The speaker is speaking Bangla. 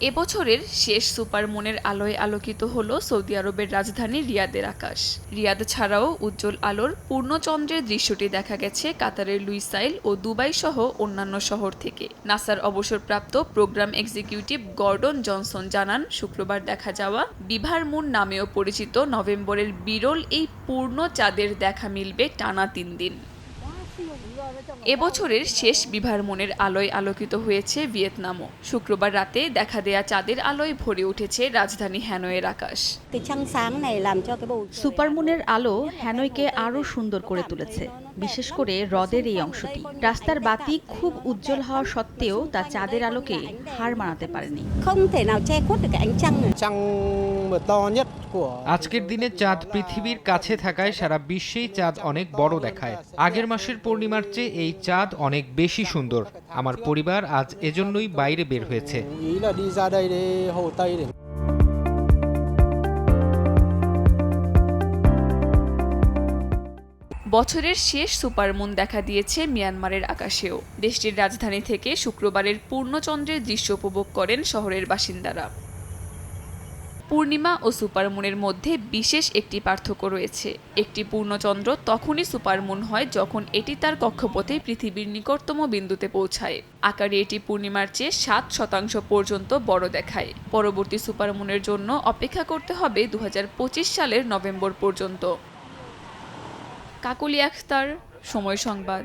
এবছরের শেষ সুপারমুনের আলোয় আলোকিত হলো সৌদি আরবের রাজধানী রিয়াদের আকাশ। রিয়াদ ছাড়াও উজ্জ্বল আলোর পূর্ণচন্দ্রের দৃশ্যটি দেখা গেছে কাতারের লুইসাইল ও দুবাই সহ অন্যান্য শহর থেকে। নাসার অবসরপ্রাপ্ত প্রোগ্রাম এক্সিকিউটিভ গর্ডন জনসন জানান, শুক্রবার দেখা যাওয়া বিভার মুন নামেও পরিচিত নভেম্বরের বিরল এই পূর্ণ চাঁদের দেখা মিলবে টানা ৩ দিন। এবছরের শেষ বিভার মুনের আলোয় আলোকিত হয়েছে ভিয়েতনামও। শুক্রবার রাতে দেখা দেয়া চাঁদের আলোয় ভরে উঠেছে রাজধানী হ্যানয়ের আকাশ। সুপারমুনের আলো হ্যানয়কে আরও সুন্দর করে তুলেছে, বিশেষ করে হ্রদের এই অংশটি। রাস্তার বাতি খুব উজ্জ্বল হওয়া সত্ত্বেও তা চাঁদের আলোকে হার মানাতে পারেনি। আজকের দিনে চাঁদ পৃথিবীর কাছে থাকায় সারা বিশ্বেই চাঁদ অনেক বড় দেখায়। আগের মাসের পূর্ণিমার চেয়ে এই চাঁদ অনেক বেশি সুন্দর। আমার পরিবার আজ এজন্যই বাইরে বের হয়েছে। বছরের শেষ সুপারমুন দেখা দিয়েছে মিয়ানমারের আকাশেও। দেশটির রাজধানী থেকে শুক্রবারের পূর্ণচন্দ্রের দৃশ্য উপভোগ করেন শহরের বাসিন্দারা। পূর্ণিমা ও সুপারমুনের মধ্যে বিশেষ একটি পার্থক্য রয়েছে। একটি পূর্ণচন্দ্র তখনই সুপারমুন হয় যখন এটি তার কক্ষপথে পৃথিবীর নিকটতম বিন্দুতে পৌঁছায়। আকারে এটি পূর্ণিমার চেয়ে ৭% পর্যন্ত বড় দেখায়। পরবর্তী সুপারমুনের জন্য অপেক্ষা করতে হবে ২০২৫ সালের নভেম্বর পর্যন্ত। কাকলি আখতার, সময় সংবাদ।